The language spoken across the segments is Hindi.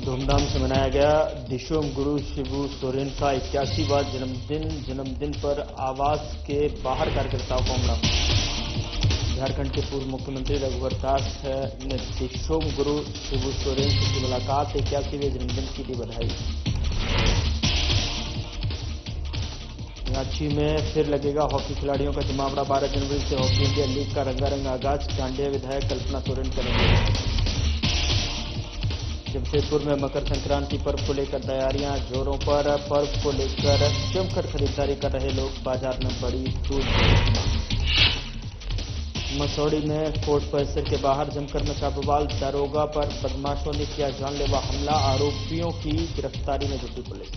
धूमधाम से मनाया गया दिशोम गुरु शिबू सोरेन का 81वां जन्मदिन पर आवास के बाहर कार्यकर्ताओं को हमला। झारखंड के पूर्व मुख्यमंत्री रघुवर दास ने दिशोम गुरु शिबू सोरेन से की मुलाकात, 81वें जन्मदिन की दी बधाई। रांची में फिर लगेगा हॉकी खिलाड़ियों का जमावड़ा, 12 जनवरी से हॉकी इंडिया लीग का रंगारंग आगाज। कांडिया विधायक कल्पना सोरेन करेंगे। जमशेदपुर में मकर संक्रांति पर्व को लेकर तैयारियां जोरों पर, पर्व को लेकर जमकर खरीदारी कर रहे लोग, बाजार में बड़ी दूध। मसौड़ी में कोर्ट परिसर के बाहर जमकर मचा बवाल, दरोगा पर बदमाशों ने किया जानलेवा हमला, आरोपियों की गिरफ्तारी में जुटी पुलिस।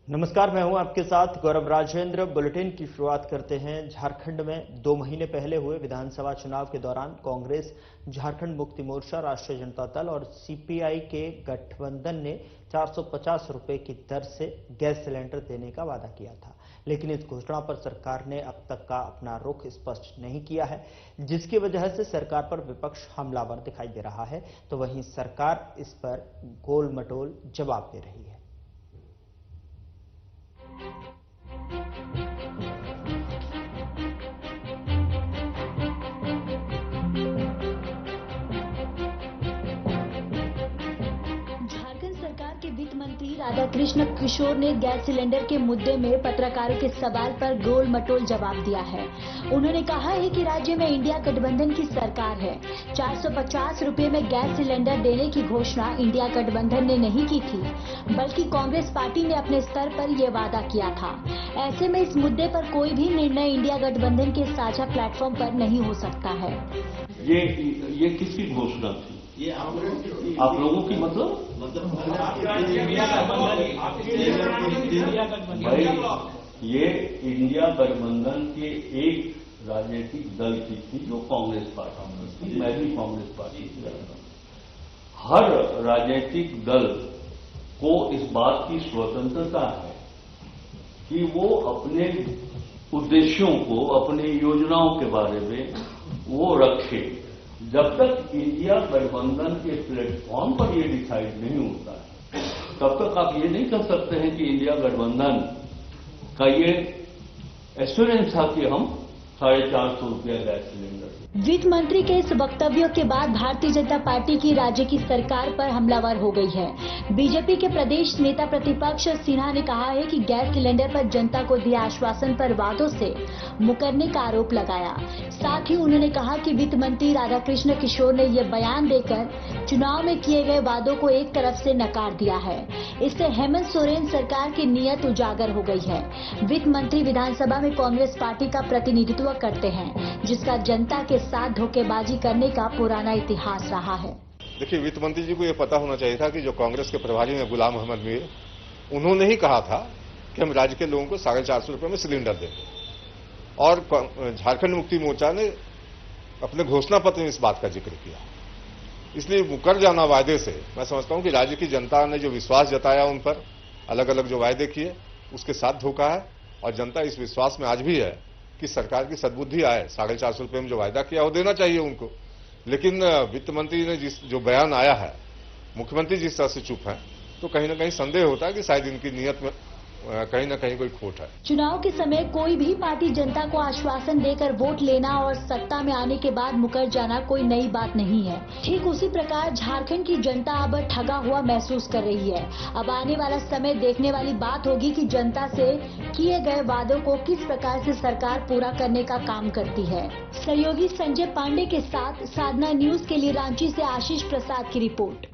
नमस्कार, मैं हूं आपके साथ गौरव राजेंद्र। बुलेटिन की शुरुआत करते हैं। झारखंड में 2 महीने पहले हुए विधानसभा चुनाव के दौरान कांग्रेस, झारखंड मुक्ति मोर्चा, राष्ट्रीय जनता दल और सीपीआई के गठबंधन ने 450 रुपए की दर से गैस सिलेंडर देने का वादा किया था, लेकिन इस घोषणा पर सरकार ने अब तक का अपना रुख स्पष्ट नहीं किया है, जिसकी वजह से सरकार पर विपक्ष हमलावर दिखाई दे रहा है, तो वहीं सरकार इस पर गोल मटोल जवाब दे रही है। राधाकृष्ण किशोर ने गैस सिलेंडर के मुद्दे में पत्रकारों के सवाल पर गोल मटोल जवाब दिया है। उन्होंने कहा है कि राज्य में इंडिया गठबंधन की सरकार है। 450 रुपए में गैस सिलेंडर देने की घोषणा इंडिया गठबंधन ने नहीं की थी, बल्कि कांग्रेस पार्टी ने अपने स्तर पर यह वादा किया था। ऐसे में इस मुद्दे पर कोई भी निर्णय इंडिया गठबंधन के साझा प्लेटफॉर्म पर नहीं हो सकता है। ये किसकी घोषणा थी? ये आप लोगों की मतलब भाई, ये इंडिया गठबंधन के एक राजनीतिक दल की थी जो कांग्रेस पार्टी थी। मैं भी कांग्रेस पार्टी से रहता हूं। हर राजनीतिक दल को इस बात की स्वतंत्रता है कि वो अपने उद्देश्यों को, अपनी योजनाओं के बारे में वो रखे। जब तक इंडिया गठबंधन के प्लेटफॉर्म पर ये डिसाइड नहीं होता है, तब तक आप ये नहीं कर सकते हैं कि इंडिया गठबंधन का ये एश्योरेंस था कि हम 450 रुपया गैस सिलेंडर। वित्त मंत्री के इस वक्तव्यों के बाद भारतीय जनता पार्टी की राज्य की सरकार पर हमलावर हो गई है। बीजेपी के प्रदेश नेता प्रतिपक्ष सिन्हा ने कहा है कि गैस सिलेंडर पर जनता को दिए आश्वासन पर वादों से मुकरने का आरोप लगाया। साथ ही उन्होंने कहा कि वित्त मंत्री राधाकृष्ण किशोर ने यह बयान देकर चुनाव में किए गए वादों को एक तरफ से नकार दिया है। इससे हेमंत सोरेन सरकार की नीयत उजागर हो गई है। वित्त मंत्री विधानसभा में कांग्रेस पार्टी का प्रतिनिधित्व करते हैं, जिसका जनता के साथ धोखेबाजी करने का पुराना इतिहास रहा है। देखिए, वित्त मंत्री जी को यह पता होना चाहिए था कि जो कांग्रेस के प्रभारी हैं गुलाम मोहम्मद मीर, उन्होंने ही कहा था कि हम राज्य के लोगों को 450 रुपए में सिलेंडर देंगे, और झारखंड मुक्ति मोर्चा ने अपने घोषणा पत्र में इस बात का जिक्र किया। इसलिए मुकर जाना वायदे से मैं समझता हूं कि राज्य की जनता ने जो विश्वास जताया उन पर, अलग अलग जो वायदे किए, उसके साथ धोखा है। और जनता इस विश्वास में आज भी है कि सरकार की सद्बुद्धि आए। 450 रुपए में जो वायदा किया वो देना चाहिए उनको। लेकिन वित्त मंत्री ने जो बयान आया है, मुख्यमंत्री जिस तरह से चुप है, तो कहीं ना कहीं संदेह होता है कि शायद इनकी नीयत में कहीं ना कहीं कोई खोट है। चुनाव के समय कोई भी पार्टी जनता को आश्वासन देकर वोट लेना और सत्ता में आने के बाद मुकर जाना कोई नई बात नहीं है। ठीक उसी प्रकार झारखंड की जनता अब ठगा हुआ महसूस कर रही है। अब आने वाला समय देखने वाली बात होगी कि जनता से किए गए वादों को किस प्रकार से सरकार पूरा करने का काम करती है। सहयोगी संजय पांडे के साथ साधना न्यूज के लिए रांची से आशीष प्रसाद की रिपोर्ट।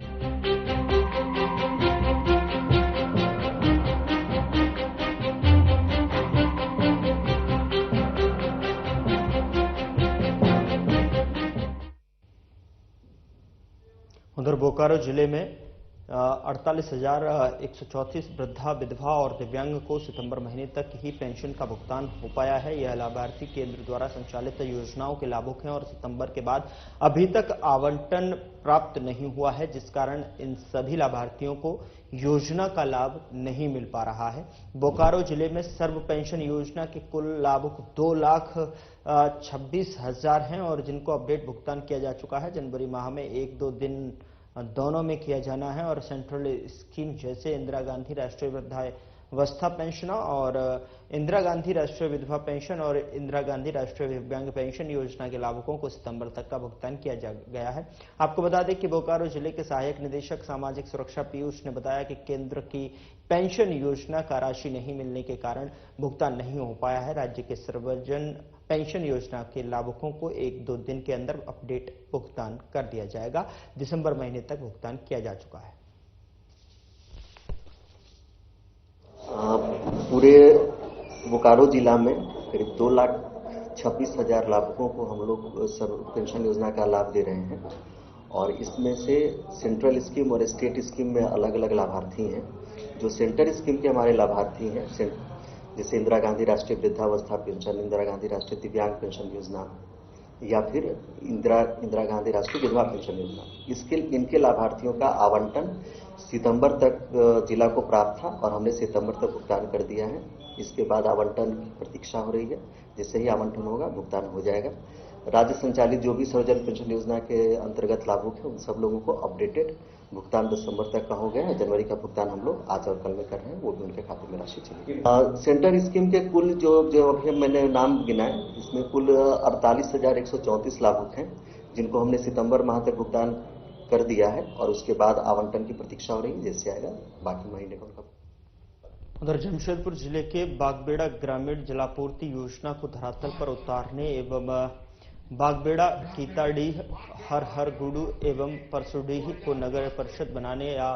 उधर बोकारो जिले में 48,134 वृद्धा, विधवा और दिव्यांग को सितंबर महीने तक ही पेंशन का भुगतान हो पाया है। यह लाभार्थी केंद्र द्वारा संचालित योजनाओं के लाभुक हैं और सितंबर के बाद अभी तक आवंटन प्राप्त नहीं हुआ है, जिस कारण इन सभी लाभार्थियों को योजना का लाभ नहीं मिल पा रहा है। बोकारो जिले में सर्व पेंशन योजना के कुल लाभुक 2,26,000 हैं और जिनको अपडेट भुगतान किया जा चुका है। जनवरी माह में 1-2 दिन दोनों में किया जाना है और सेंट्रल स्कीम जैसे इंदिरा गांधी राष्ट्रीय वृद्धावस्था पेंशन और इंदिरा गांधी राष्ट्रीय विधवा पेंशन और इंदिरा गांधी राष्ट्रीय दिव्यांग पेंशन योजना के लाभुकों को सितंबर तक का भुगतान किया गया है। आपको बता दें कि बोकारो जिले के सहायक निदेशक सामाजिक सुरक्षा पीयूष ने बताया कि केंद्र की पेंशन योजना का राशि नहीं मिलने के कारण भुगतान नहीं हो पाया है। राज्य के सर्वजन पेंशन योजना के लाभुकों को 1-2 दिन के अंदर अपडेट भुगतान कर दिया जाएगा। दिसंबर महीने तक भुगतान किया जा चुका है। पूरे बोकारो जिला में करीब 2,26,000 लाभुकों को हम लोग पेंशन योजना का लाभ दे रहे हैं और इसमें से सेंट्रल स्कीम और स्टेट स्कीम में अलग अलग लाभार्थी हैं। जो सेंट्रल स्कीम के हमारे लाभार्थी हैं जैसे इंदिरा गांधी राष्ट्रीय वृद्धावस्था पेंशन, इंदिरा गांधी राष्ट्रीय दिव्यांग पेंशन योजना या फिर इंदिरा गांधी राष्ट्रीय विधवा पेंशन योजना, इनके लाभार्थियों का आवंटन सितंबर तक जिला को प्राप्त था और हमने सितंबर तक भुगतान कर दिया है। इसके बाद आवंटन की प्रतीक्षा हो रही है। जैसे ही आवंटन होगा भुगतान हो जाएगा। राज्य संचालित जो भी सर्वजन पेंशन योजना के अंतर्गत लाभुक है उन सब लोगों को अपडेटेड भुगतान दिसंबर तक का हो गया है। जनवरी का भुगतान हम लोग आज और कल में कर रहे हैं, वो भी उनके खाते में राशि चली। सेंटर स्कीम के कुल जो अभी मैंने नाम गिनाए, इसमें कुल 48,134 लाभुक हैं जिनको हमने सितंबर माह तक भुगतान कर दिया है और उसके बाद आवंटन की प्रतीक्षा हो रही है। जैसे आएगा बाकी महीने का उनका। उधर जमशेदपुर जिले के बागबेड़ा ग्रामीण जलापूर्ति योजना को धरातल पर उतारने एवं बागबेड़ा, कीताडीह, हरहरगुडू एवं परसुडीह को नगर परिषद बनाने या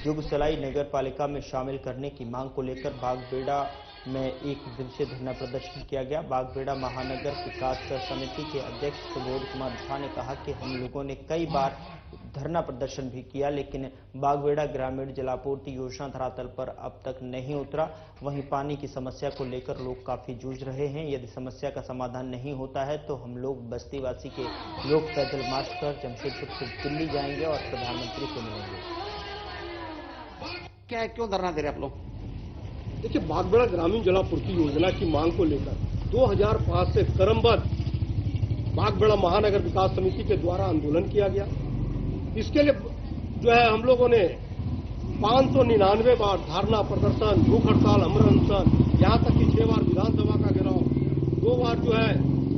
जुगसलाई नगर पालिका में शामिल करने की मांग को लेकर बागबेड़ा में 1 दिवसीय धरना प्रदर्शन किया गया। बागबेड़ा महानगर विकास समिति के अध्यक्ष सुबोध कुमार झा ने कहा कि हम लोगों ने कई बार धरना प्रदर्शन भी किया, लेकिन बागबेड़ा ग्रामीण जलापूर्ति योजना धरातल पर अब तक नहीं उतरा। वहीं पानी की समस्या को लेकर लोग काफी जूझ रहे हैं। यदि समस्या का समाधान नहीं होता है तो हम लोग बस्तीवासी के लोग पैदल मार्च कर जमशेदपुर से दिल्ली जाएंगे और प्रधानमंत्री से मिलेंगे। क्या है, क्यों धरना दे रहे आप लोग? देखिए, बागबेड़ा ग्रामीण जलापूर्ति योजना की मांग को लेकर 2005 से क्रमबद्ध बागबेड़ा महानगर विकास समिति के द्वारा आंदोलन किया गया। इसके लिए जो है हम लोगों ने 599 बार धरना प्रदर्शन, भूख हड़ताल, अमर अनशन, यहाँ तक कि 6 बार विधानसभा का घेराव, 2 बार जो है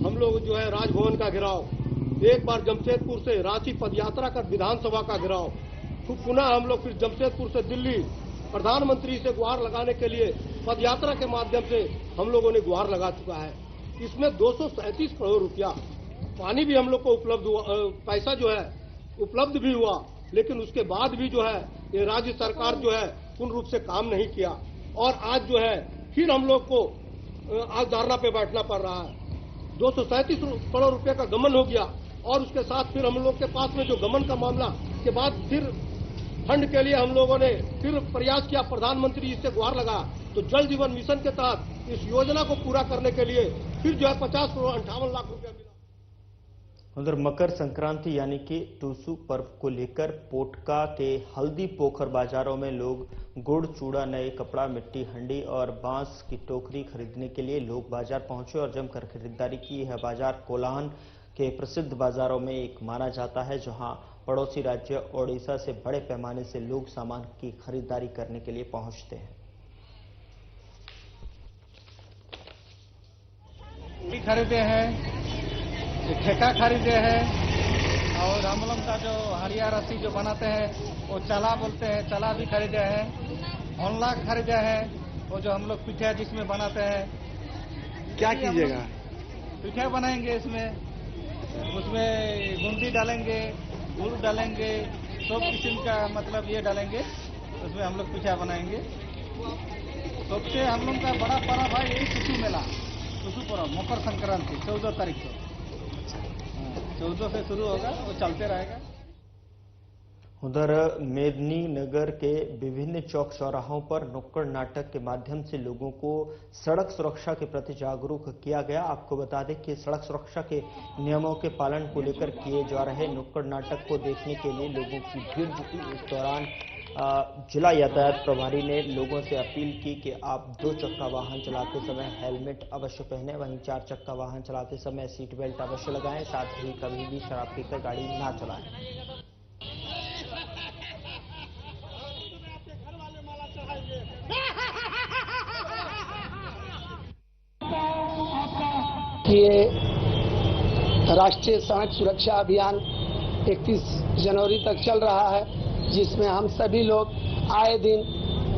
हम लोग जो है राजभवन का घेराव, 1 बार जमशेदपुर से रांची पदयात्रा कर विधानसभा का घेराव, फिर पुनः हम लोग फिर जमशेदपुर से दिल्ली प्रधानमंत्री से गुहार लगाने के लिए पदयात्रा के माध्यम से हम लोगों ने गुहार लगा चुका है। इसमें 237 करोड़ रुपया पानी भी हम लोग को उपलब्ध हुआ, पैसा जो है उपलब्ध भी हुआ, लेकिन उसके बाद भी जो है ये राज्य सरकार जो है पूर्ण रूप से काम नहीं किया और आज जो है फिर हम लोग को आज धरना पे बैठना पड़ रहा है। 237 करोड़ रुपए का गमन हो गया और उसके साथ फिर हम लोग के पास में जो गमन का मामला के बाद फिर फंड के लिए हम लोगों ने फिर प्रयास किया, प्रधानमंत्री जी से गुहार लगा तो जल जीवन मिशन के तहत इस योजना को पूरा करने के लिए फिर जो है 50 करोड़ 58 लाख रुपया मिला। उधर मकर संक्रांति यानी कि टूसू पर्व को लेकर पोटका के हल्दी पोखर बाजारों में लोग गुड़, चूड़ा, नए कपड़ा, मिट्टी हंडी और बांस की टोकरी खरीदने के लिए लोग बाजार पहुंचे और जमकर खरीदारी की। यह बाजार कोल्हान के प्रसिद्ध बाजारों में एक माना जाता है, जहां पड़ोसी राज्य ओडिशा से बड़े पैमाने से लोग सामान की खरीदारी करने के लिए पहुंचते हैं। खरीदे हैं, ठेका खरीदे हैं और हम लोग का जो हरिया रस्सी जो बनाते हैं वो चला बोलते हैं, चला भी खरीदे हैं। ऑनला खरीदे हैं, वो जो हम लोग पिठिया जिसमें बनाते हैं। क्या कीजिएगा? पिठिया बनाएंगे, उसमें गुंडी डालेंगे, गुड़ डालेंगे, सब किस्म का मतलब ये डालेंगे, उसमें हम लोग पिठा बनाएंगे। सबसे हम लोग का बड़ा पर्व है यही टूसू मेला, टूसू पर्व मकर संक्रांति 14 तारीख को, 14 से शुरू होगा, वो चलते रहेगा। उधर मेदिनीनगर के विभिन्न चौक चौराहों पर नुक्कड़ नाटक के माध्यम से लोगों को सड़क सुरक्षा के प्रति जागरूक किया गया। आपको बता दें कि सड़क सुरक्षा के नियमों के पालन को लेकर किए जा रहे नुक्कड़ नाटक को देखने के लिए लोगों की भीड़ जुटी। इस दौरान जिला यातायात प्रभारी ने लोगों से अपील की कि आप 2 चक्का वाहन चलाते समय हेलमेट अवश्य पहनें, वहीं 4 चक्का वाहन चलाते समय सीट बेल्ट अवश्य लगाएं, साथ ही कभी भी शराब पीकर गाड़ी ना चलाएं। ये राष्ट्रीय सड़क सुरक्षा अभियान 31 जनवरी तक चल रहा है, जिसमें हम सभी लोग आए दिन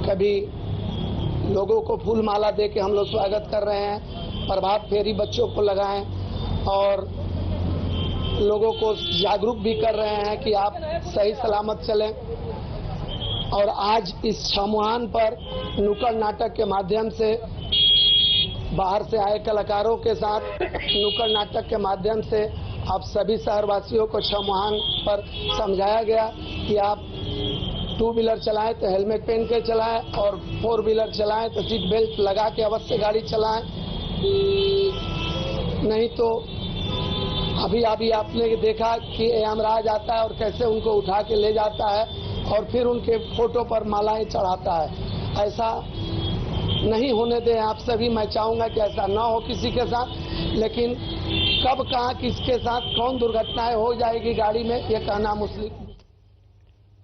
कभी लोगों को फूल माला दे के हम लोग स्वागत कर रहे हैं, प्रभात फेरी बच्चों को लगाएं और लोगों को जागरूक भी कर रहे हैं कि आप सही सलामत चलें। और आज इस छमुहान पर नुक्कड़ नाटक के माध्यम से बाहर से आए कलाकारों के साथ नुक्कड़ नाटक के माध्यम से आप सभी शहरवासियों को छमुहान पर समझाया गया कि आप 2 व्हीलर चलाएं तो हेलमेट पहन के चलाएं और 4 व्हीलर चलाएं तो सीट बेल्ट लगा के अवश्य गाड़ी चलाएं, नहीं तो अभी आपने देखा कि यमराज आता है और कैसे उनको उठा के ले जाता है और फिर उनके फोटो पर मालाएं चढ़ाता है। ऐसा नहीं होने दें आप सभी। मैं चाहूंगा कि ऐसा ना हो किसी के साथ, लेकिन कब कहां किसके साथ कौन दुर्घटनाएं हो जाएगी गाड़ी में, ये कहना मुश्किल।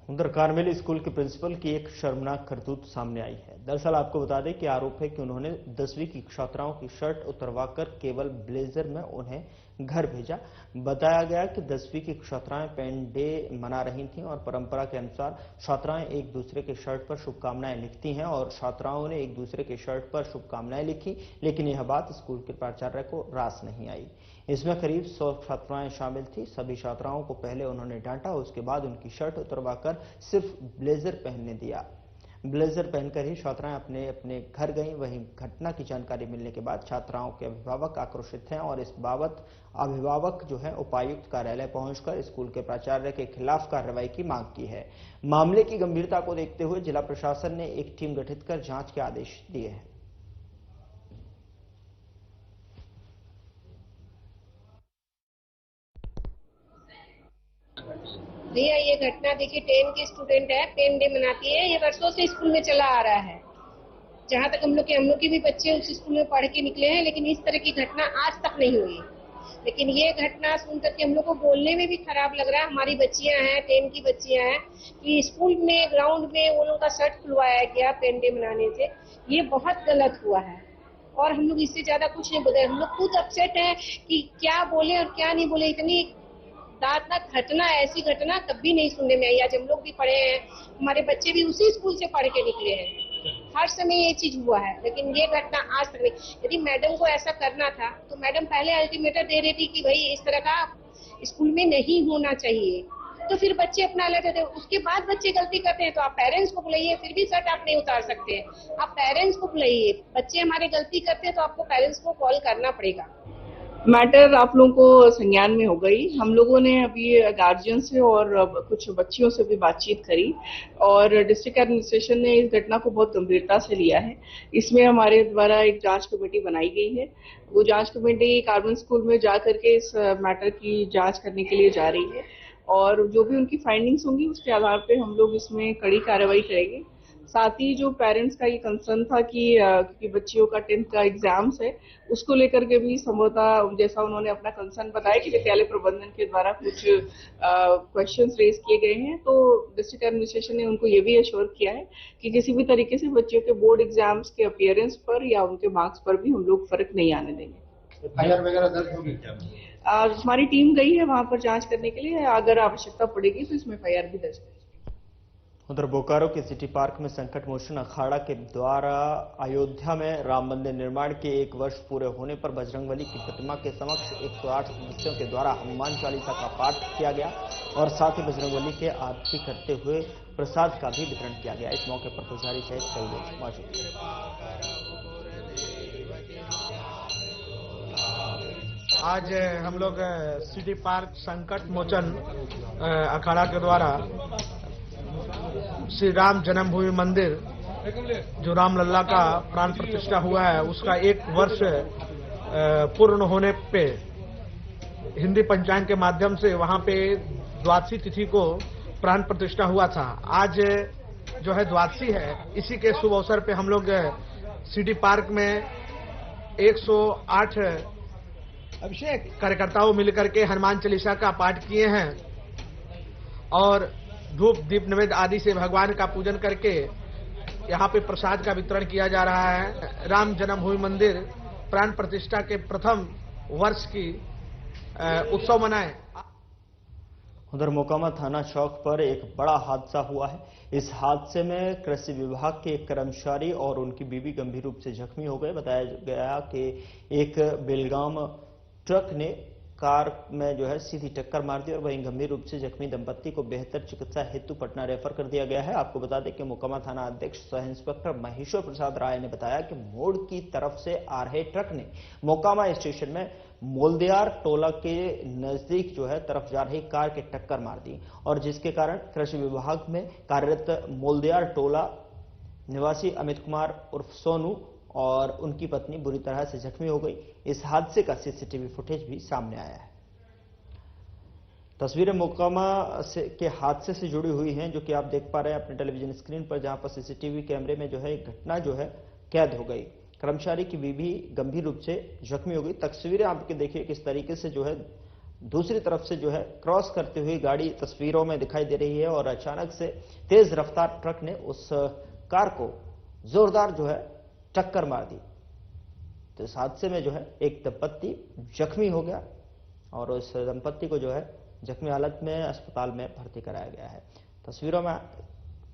उधर कार्मेल स्कूल के प्रिंसिपल की एक शर्मनाक करतूत सामने आई है। दरअसल आपको बता दें कि आरोप है कि उन्होंने 10वीं की छात्राओं की शर्ट उतरवाकर केवल ब्लेजर में उन्हें घर भेजा। बताया गया कि 10वीं की छात्राएं पेन डे मना रही थीं और परंपरा के अनुसार छात्राएं एक दूसरे के शर्ट पर शुभकामनाएं लिखती हैं और छात्राओं ने एक दूसरे के शर्ट पर शुभकामनाएं लिखी, लेकिन यह बात स्कूल के प्राचार्य को रास नहीं आई। इसमें करीब 100 छात्राएं शामिल थी। सभी छात्राओं को पहले उन्होंने डांटा, उसके बाद उनकी शर्ट उतरवाकर सिर्फ ब्लेजर पहनने दिया। ब्लेजर पहनकर ही छात्राएं अपने अपने घर गईं। वहीं घटना की जानकारी मिलने के बाद छात्राओं के अभिभावक आक्रोशित हैं और इस बाबत अभिभावक जो है उपायुक्त कार्यालय पहुंचकर स्कूल के प्राचार्य के खिलाफ कार्रवाई की मांग की है। मामले की गंभीरता को देखते हुए जिला प्रशासन ने एक टीम गठित कर जांच के आदेश दिए हैं। भैया ये घटना देखिए 10 की स्टूडेंट है, पेन डे मनाती है, ये वर्षों से स्कूल में चला आ रहा है। जहाँ तक हम लोग के भी बच्चे उस स्कूल में पढ़ के निकले हैं, लेकिन इस तरह की घटना आज तक नहीं हुई। लेकिन ये घटना सुन करके हम लोग को बोलने में भी खराब लग रहा है। हमारी बच्चियां हैं, 10 की बच्चियां हैं, कि स्कूल में ग्राउंड में वो लोग का शर्ट खुलवाया गया पेन डे मनाने से, ये बहुत गलत हुआ है। और हम लोग इससे ज्यादा कुछ नहीं बोले, हम लोग खुद अपसेट है कि क्या बोले और क्या नहीं बोले। इतनी दार्शनिक घटना, ऐसी घटना कभी नहीं सुनने में आई। आज हम लोग भी पढ़े हैं, हमारे बच्चे भी उसी स्कूल से पढ़ के निकले हैं, हर समय ये चीज हुआ है, लेकिन ये घटना आज तक नहीं। यदि मैडम को ऐसा करना था तो मैडम पहले अल्टीमेटम दे रही थी कि भाई इस तरह का स्कूल में नहीं होना चाहिए, तो फिर बच्चे अपना लेते थे। उसके बाद बच्चे गलती करते हैं तो आप पेरेंट्स को बुलाइए, फिर भी शर्ट आप नहीं उतार सकते हैं, आप पेरेंट्स को बुलाइए। बच्चे हमारे गलती करते हैं तो आपको पेरेंट्स को कॉल करना पड़ेगा। मैटर आप लोगों को संज्ञान में हो गई। हम लोगों ने अभी गार्जियन से और कुछ बच्चियों से भी बातचीत करी और डिस्ट्रिक्ट एडमिनिस्ट्रेशन ने इस घटना को बहुत गंभीरता से लिया है। इसमें हमारे द्वारा एक जांच कमेटी बनाई गई है। वो जांच कमेटी कार्मेल स्कूल में जा करके इस मैटर की जांच करने के लिए जा रही है और जो भी उनकी फाइंडिंग्स होंगी उसके आधार पर हम लोग इसमें कड़ी कार्रवाई करेंगे। साथ ही जो पेरेंट्स का ये कंसर्न था कि बच्चियों का 10th का एग्जाम्स है, उसको लेकर के भी संभवतः जैसा उन्होंने अपना कंसर्न बताया कि विद्यालय प्रबंधन के द्वारा कुछ क्वेश्चंस रेज किए गए हैं, तो डिस्ट्रिक्ट एडमिनिस्ट्रेशन ने उनको ये भी एश्योर किया है कि किसी भी तरीके से बच्चियों के बोर्ड एग्जाम्स के अपीयरेंस पर या उनके मार्क्स पर भी हम लोग फर्क नहीं आने देंगे। एफआईआर वगैरह दर्ज होगी क्या? हमारी टीम गई है वहां पर जांच करने के लिए, अगर आवश्यकता पड़ेगी तो इसमें एफआईआर भी दर्ज करेगी। उधर बोकारो के सिटी पार्क में संकट मोचन अखाड़ा के द्वारा अयोध्या में राम मंदिर निर्माण के 1 वर्ष पूरे होने पर बजरंगबली की प्रतिमा के समक्ष 108 सदस्यों के द्वारा हनुमान चालीसा का पाठ किया गया और साथ ही बजरंगबली के आरती करते हुए प्रसाद का भी वितरण किया गया। इस मौके पर पुजारी सहित कई लोग मौजूद थे। आज हम लोग सिटी पार्क संकट मोचन अखाड़ा के द्वारा श्री राम जन्मभूमि मंदिर जो रामलला का प्राण प्रतिष्ठा हुआ है उसका 1 वर्ष पूर्ण होने पे हिंदी पंचांग के माध्यम से वहां पे द्वादशी तिथि को प्राण प्रतिष्ठा हुआ था। आज जो है द्वादशी है, इसी के शुभ अवसर पे हम लोग सिटी पार्क में 108 अभिषेक कार्यकर्ताओं मिलकर के हनुमान चालीसा का पाठ किए हैं और धूप दीप नैवेद्य आदि से भगवान का पूजन करके यहाँ पे प्रसाद का वितरण किया जा रहा है। राम जन्मभूमि मंदिर प्राण प्रतिष्ठा के प्रथम वर्ष की उत्सव मनाए। उधर मोकामा थाना चौक पर एक बड़ा हादसा हुआ है। इस हादसे में कृषि विभाग के एक कर्मचारी और उनकी बीवी गंभीर रूप से जख्मी हो गए। बताया गया कि एक बेलगाम ट्रक ने कार में जो है सीधी टक्कर मार दी और वहीं गंभीर रूप से जख्मी दंपत्ति को बेहतर चिकित्सा हेतु पटना रेफर कर दिया गया है। आपको बता दें कि मोकामा थाना अध्यक्ष सह इंस्पेक्टर महेश्वर प्रसाद राय ने बताया कि मोड़ की तरफ से आ रहे ट्रक ने मोकामा स्टेशन में मोलदियार टोला के नजदीक जो है तरफ जा रही कार के टक्कर मार दी और जिसके कारण कृषि विभाग में कार्यरत मोलदियार टोला निवासी अमित कुमार उर्फ सोनू और उनकी पत्नी बुरी तरह से जख्मी हो गई। इस हादसे का सीसीटीवी फुटेज भी सामने आया है। तस्वीरें मोकामा के हादसे से जुड़ी हुई हैं जो कि आप देख पा रहे हैं अपने टेलीविजन स्क्रीन पर, जहां पर सीसीटीवी कैमरे में जो है घटना जो है कैद हो गई। कर्मचारी की बीवी गंभीर रूप से जख्मी हो गई। तस्वीरें आपके देखिए किस तरीके से जो है दूसरी तरफ से जो है क्रॉस करती हुई गाड़ी तस्वीरों में दिखाई दे रही है और अचानक से तेज रफ्तार ट्रक ने उस कार को जोरदार जो है टक्कर मार दी। तो इस हादसे में जो है एक दंपत्ति जख्मी हो गया और उस दंपत्ति को जो है जख्मी हालत में अस्पताल में भर्ती कराया गया है। तस्वीरों में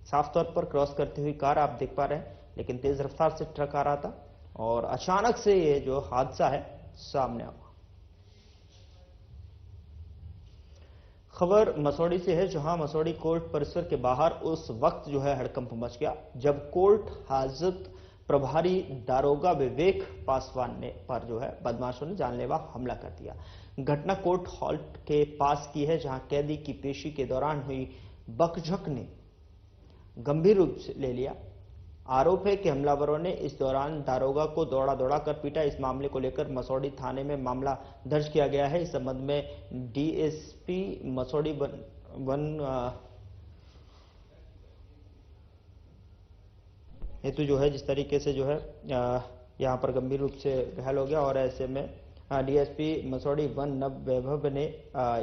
साफ तौर पर क्रॉस करती हुई कार आप देख पा रहे हैं, लेकिन तेज रफ्तार से ट्रक आ रहा था और अचानक से ये जो हादसा है सामने आया। खबर मसौड़ी से है, जहां मसौड़ी कोर्ट परिसर के बाहर उस वक्त जो है हड़कंप मच गया जब कोर्ट हाजत प्रभारी दारोगा विवेक पासवान ने पर जो है बदमाशों ने जानलेवा हमला कर दिया। घटना कोर्ट हॉल के पास की है, जहां कैदी की पेशी के दौरान हुई बकझक ने गंभीर रूप से ले लिया। आरोप है कि हमलावरों ने इस दौरान दारोगा को दौड़ा कर पीटा। इस मामले को लेकर मसौड़ी थाने में मामला दर्ज किया गया है। इस संबंध में डीएसपी मसौड़ी वन हेतु जो है जिस तरीके से जो है यहाँ पर गंभीर रूप से घायल हो गया और ऐसे में डीएसपी मसौड़ी वन नव वैभव ने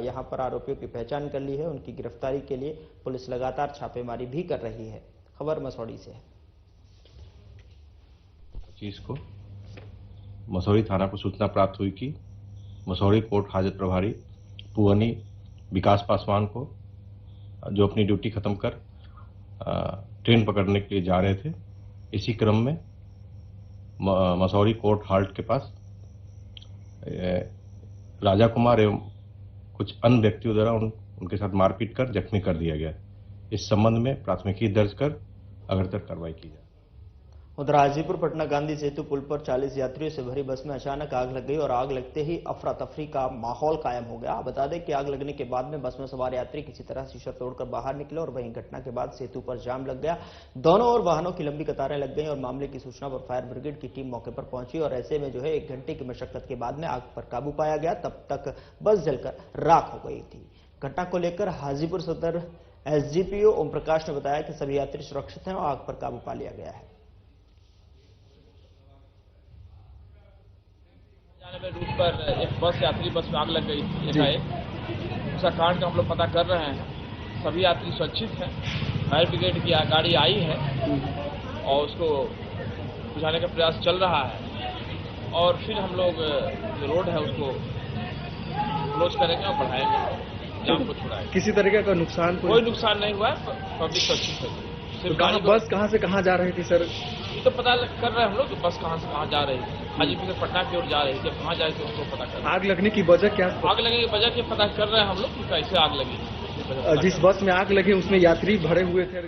यहाँ पर आरोपियों की पहचान कर ली है। उनकी गिरफ्तारी के लिए पुलिस लगातार छापेमारी भी कर रही है। खबर मसौड़ी से है। चीज को मसौड़ी थाना को सूचना प्राप्त हुई कि मसौड़ी कोर्ट हाजत प्रभारी पुअनी विकास पासवान को जो अपनी ड्यूटी खत्म कर ट्रेन पकड़ने के लिए जा रहे थे, इसी क्रम में मसौड़ी कोर्ट हाल्ट के पास राजा कुमार एवं कुछ अन्य व्यक्तियों द्वारा उनके साथ मारपीट कर जख्मी कर दिया गया। इस संबंध में प्राथमिकी दर्ज कर अग्रतर कार्रवाई की जाए। उधर हाजीपुर पटना गांधी सेतु पुल पर 40 यात्रियों से भरी बस में अचानक आग लग गई और आग लगते ही अफरा तफरी का माहौल कायम हो गया। बता दें कि आग लगने के बाद में बस में सवार यात्री किसी तरह शीशा तोड़कर बाहर निकले और वहीं घटना के बाद सेतु पर जाम लग गया। दोनों ओर वाहनों की लंबी कतारें लग गई और मामले की सूचना पर फायर ब्रिगेड की टीम मौके पर पहुंची और ऐसे में जो है 1 घंटे की मशक्कत के बाद में आग पर काबू पाया गया। तब तक बस जलकर राख हो गई थी। घटना को लेकर हाजीपुर सदर एसडीपीओ ओम प्रकाश ने बताया कि सभी यात्री सुरक्षित हैं और आग पर काबू पा लिया गया है। रूट पर एक बस यात्री बस में आग लग गई एकाएक। उसका कारण का हम लोग पता कर रहे हैं। सभी यात्री सुरक्षित हैं। फायर ब्रिगेड की गाड़ी आई है और उसको बुझाने का प्रयास चल रहा है और फिर हम लोग जो रोड है उसको क्लोज करेंगे और बढ़ाएंगे, जाम को छुड़ाएंगे। किसी तरीके का नुकसान कोई नुकसान नहीं हुआ है। पब्लिक सुरक्षित है। तो बस कहाँ से कहाँ जा रही थी सर? ये तो पता कर रहे हैं हम लोग कि बस कहाँ से कहाँ जा रही थी। हाजीपुर से पटना की ओर जा रही थी। अब कहाँ जा रही थी उसको पता कर। आग लगने की वजह क्या? आग लगने की वजह की पता कर रहे हैं हम लोग कि कैसे आग लगी। जिस बस में आग लगी उसमें यात्री भरे हुए थे।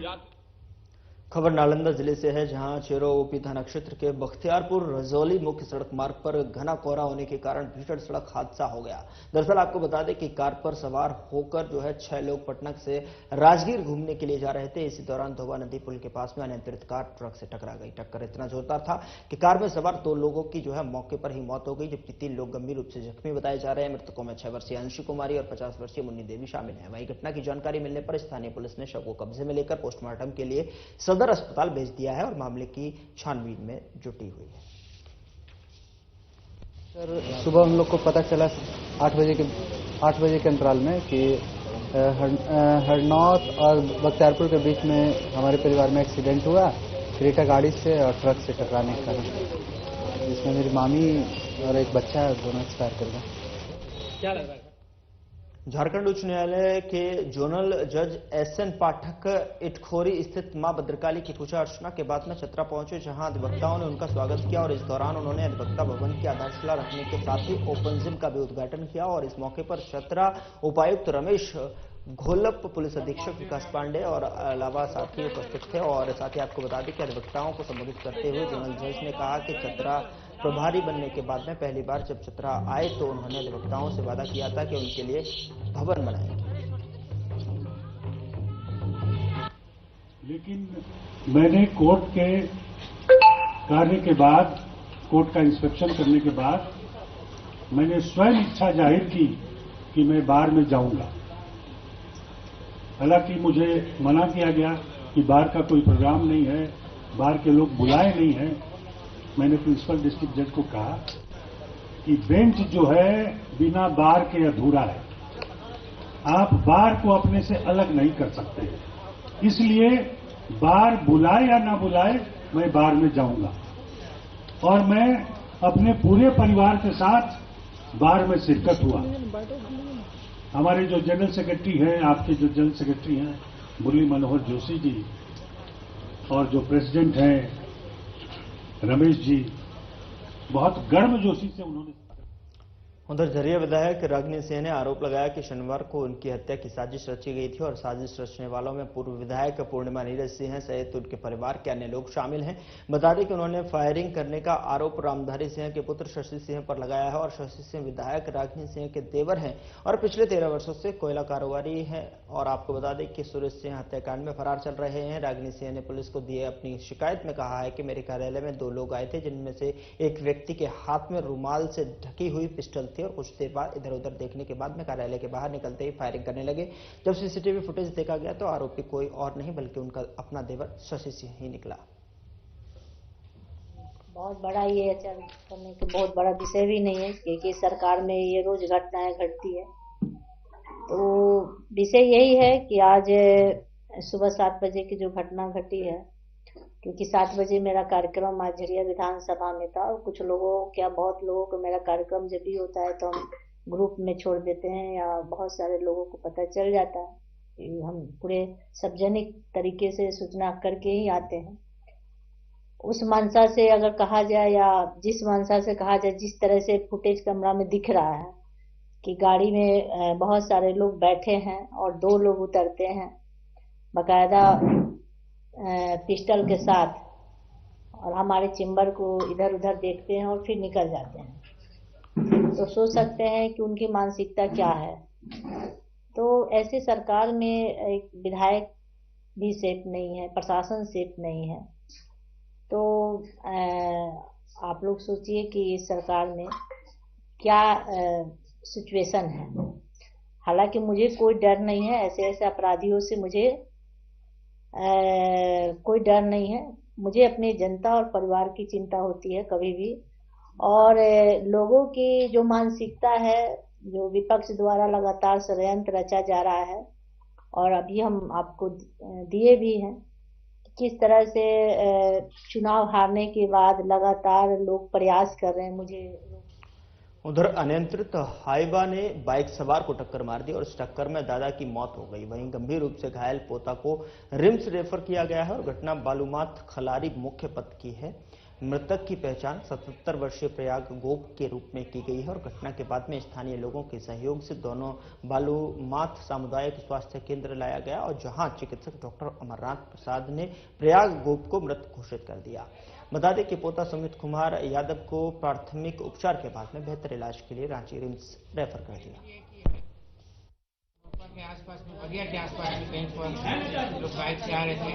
खबर नालंदा जिले से है, जहां चेरो ओपी थाना क्षेत्र के बख्तियारपुर रजौली मुख्य सड़क मार्ग पर घना कोहरा होने के कारण भीषण सड़क हादसा हो गया। दरअसल आपको बता दें कि कार पर सवार होकर 6 लोग पटना से राजगीर घूमने के लिए जा रहे थे। इसी दौरान धोबा नदी पुल के पास में अनियंत्रित कार ट्रक से टकरा गई। टक्कर इतना जोरदार था कि कार में सवार 2 लोगों की मौके पर ही मौत हो गई, जबकि 3 लोग गंभीर रूप से जख्मी बताए जा रहे हैं। मृतकों में 6 वर्षीय अंशु कुमारी और 50 वर्षीय मुन्नी देवी शामिल हैं। वहीं घटना की जानकारी मिलने पर स्थानीय पुलिस ने शव को कब्जे में लेकर पोस्टमार्टम के लिए सदर अस्पताल भेज दिया है और मामले की छानबीन में जुटी हुई है। सर, सुबह हम लोग को पता चला 8 बजे के अंतराल में कि हरनौत और बख्तियारपुर के बीच में हमारे परिवार में एक्सीडेंट हुआ क्रेटा गाड़ी से और ट्रक से टकराने के कारण, जिसमें मेरी मामी और एक बच्चा दोनों एक्सपायर कर गए। क्या लग रहा है? झारखंड उच्च न्यायालय के जोनल जज एसएन पाठक इटखोरी स्थित मां भद्रकाली की पूजा अर्चना के बाद में चतरा पहुंचे, जहां अधिवक्ताओं ने उनका स्वागत किया और इस दौरान उन्होंने अधिवक्ता भवन की आधारशिला रखने के साथ ही ओपन जिम का भी उद्घाटन किया। और इस मौके पर चतरा उपायुक्त रमेश घोलप, पुलिस अधीक्षक विकास पांडे और अलावा साथी उपस्थित थे। और साथ ही आपको बता दें कि अधिवक्ताओं को संबोधित करते हुए जोनल जज ने कहा कि चतरा प्रभारी बनने के बाद में पहली बार जब चतरा आए तो उन्होंने अधिवक्ताओं से वादा किया था कि उनके लिए भवन बनाएंगे। लेकिन मैंने कोर्ट के कार्य के बाद, कोर्ट का इंस्पेक्शन करने के बाद मैंने स्वयं इच्छा जाहिर की कि मैं बार में जाऊंगा। हालांकि मुझे मना किया गया कि बार का कोई प्रोग्राम नहीं है, बार के लोग बुलाए नहीं हैं। मैंने प्रिंसिपल डिस्ट्रिक्ट जज को कहा कि बेंच जो है बिना बार के अधूरा है, आप बार को अपने से अलग नहीं कर सकते, इसलिए बार बुलाए या ना बुलाए मैं बार में जाऊंगा। और मैं अपने पूरे परिवार के साथ बार में शिरकत हुआ। हमारे जो जनरल सेक्रेटरी हैं, आपके जो जनरल सेक्रेटरी हैं मुरली मनोहर जोशी जी, और जो प्रेसिडेंट हैं रमेश जी, बहुत गर्मजोशी से उन्होंने। उधर झरिया विधायक रागिनी सिंह ने आरोप लगाया कि शनिवार को उनकी हत्या की साजिश रची गई थी और साजिश रचने वालों में पूर्व विधायक पूर्णिमा नीरज सिंह सहित उनके परिवार के अन्य लोग शामिल हैं। बता दें कि उन्होंने फायरिंग करने का आरोप रामधारी सिंह के पुत्र शशि सिंह पर लगाया है और शशि सिंह विधायक रागिनी सिंह के देवर हैं और पिछले 13 वर्षों से कोयला कारोबारी है। और आपको बता दें कि सुरेश सिंह हत्याकांड में फरार चल रहे हैं। रागिनी सिंह ने पुलिस को दिए अपनी शिकायत में कहा है कि मेरे कार्यालय में 2 लोग आए थे, जिनमें से एक व्यक्ति के हाथ में रुमाल से ढकी हुई पिस्टल थी और कुछ देर बाद इधर उधर देखने के बाद में कार्यालय के बाहर निकलते ही फायरिंग करने लगे। जब सीसीटीवी फुटेज देखा गया तो आरोपी कोई और नहीं बल्कि उनका अपना देवर शशि सिंह ही निकला। बहुत बड़ा ये करने के बहुत बड़ा विषय भी नहीं है, क्योंकि सरकार में ये रोज घटनाएं घटती है। तो विषय यही है कि आज सुबह 7 बजे की जो घटना घटी है, क्योंकि 7 बजे मेरा कार्यक्रम आज झरिया विधानसभा में था और कुछ लोगों बहुत लोगों को मेरा कार्यक्रम जब भी होता है तो हम ग्रुप में छोड़ देते हैं या बहुत सारे लोगों को पता चल जाता है कि हम पूरे सार्वजनिक तरीके से सूचना करके ही आते हैं। उस मंशा से अगर कहा जाए या जिस मंशा से कहा जाए, जिस तरह से फुटेज कैमरा में दिख रहा है कि गाड़ी में बहुत सारे लोग बैठे हैं और 2 लोग उतरते हैं बाकायदा पिस्टल के साथ और हमारे चेंबर को इधर उधर देखते हैं और फिर निकल जाते हैं। तो सोच सकते हैं कि उनकी मानसिकता क्या है। तो ऐसे सरकार में एक विधायक भी सेफ नहीं है, प्रशासन सेफ नहीं है। तो आप लोग सोचिए कि इस सरकार में क्या सिचुएशन है। हालांकि मुझे कोई डर नहीं है, ऐसे अपराधियों से मुझे कोई डर नहीं है। मुझे अपनी जनता और परिवार की चिंता होती है कभी भी। और लोगों की जो मानसिकता है, जो विपक्ष द्वारा लगातार षड्यंत्र रचा जा रहा है और अभी हम आपको दिए भी हैं, किस तरह से चुनाव हारने के बाद लगातार लोग प्रयास कर रहे हैं। मुझे उधर अनियंत्रित हाईवा ने बाइक सवार को टक्कर मार दी और इस टक्कर में दादा की मौत हो गई। वहीं गंभीर रूप से घायल पोता को रिम्स रेफर किया गया है और घटना बालूमाथ खलारी मुख्य पथ की है। मृतक की पहचान 77 वर्षीय प्रयाग गोप के रूप में की गई है और घटना के बाद में स्थानीय लोगों के सहयोग से दोनों बालूमाथ सामुदायिक स्वास्थ्य केंद्र लाया गया और जहां चिकित्सक डॉक्टर अमरनाथ प्रसाद ने प्रयाग गोप को मृत घोषित कर दिया। बता दें कि पोता सुमित कुमार यादव को प्राथमिक उपचार के बाद में बेहतर इलाज के लिए रांची रिम्स रेफर कर दिया। के आसपास में बगिया के आसपास में कहीं पर लोग बाइक से आ रहे थे।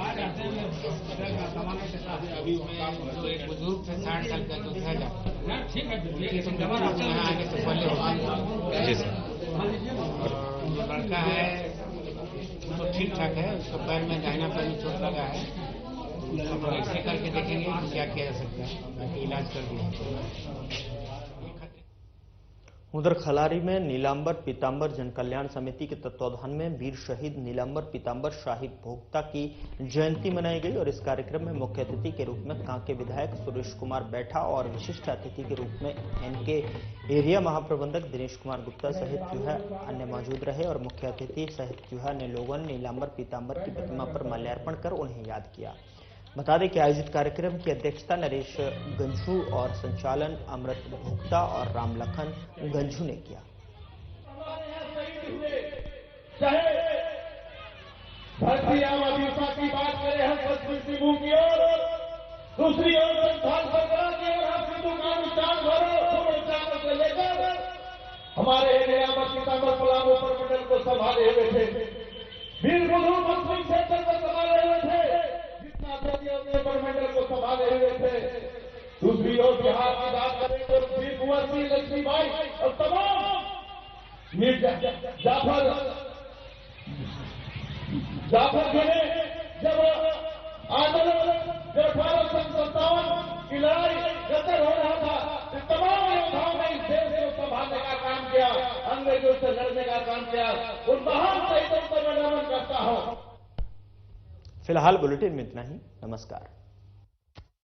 जो एक बुजुर्ग थे 60 साल का जो था यहाँ आने से पहले जो लड़का है तो ठीक ठाक है, उसको पैर में दाहिना पैर में चोट लगा है। अब ऐसे करके देखेंगे क्या किया जा सकता है, बाकी इलाज कर दिया। उधर खलारी में नीलांबर पीतांबर जन कल्याण समिति के तत्वावधान में वीर शहीद नीलांबर पीतांबर शाहिद भोक्ता की जयंती मनाई गई और इस कार्यक्रम में मुख्य अतिथि के रूप में कांके विधायक सुरेश कुमार बैठा और विशिष्ट अतिथि के रूप में एनके एरिया महाप्रबंधक दिनेश कुमार गुप्ता सहित जो है अन्य मौजूद रहे और मुख्य अतिथि सहित जो है अन्य लोगों ने नीलांबर पीतांबर की प्रतिमा पर माल्यार्पण कर उन्हें याद किया। बता दें कि आयोजित कार्यक्रम की अध्यक्षता नरेश गंझू और संचालन अमृत भोक्ता और रामलखन गंझू ने किया। धरती आबादीता की बात करें हम पश्चिम सिंहभूम की ओर, दूसरी ओर संस्थान सरकार की ओर हम सिंधु का अनुष्ठान भरो से लेकर हमारे नीलांबर पीतांबर पलामू प्रमंडल को संभाले हुए थे, वीर बुजुर्ग पश्चिम क्षेत्र को संभाले हुए थे, प्रमंडल को संभाले हुए थे। दूसरी ओर बिहार की बात करें तो वीर कुंवर सिंह लक्ष्मीबाई और तमाम वीर जाफर जी ने जब आंदोलन जब 1857 की लड़ाई गदर हो रहा था तो तमाम योद्धाओं ने इस देश को संभालने का काम किया, अंग्रेजों से लड़ने का काम किया। उन महान शहीदों को मैं नमन करता हूं। फिलहाल बुलेटिन में इतना ही। नमस्कार।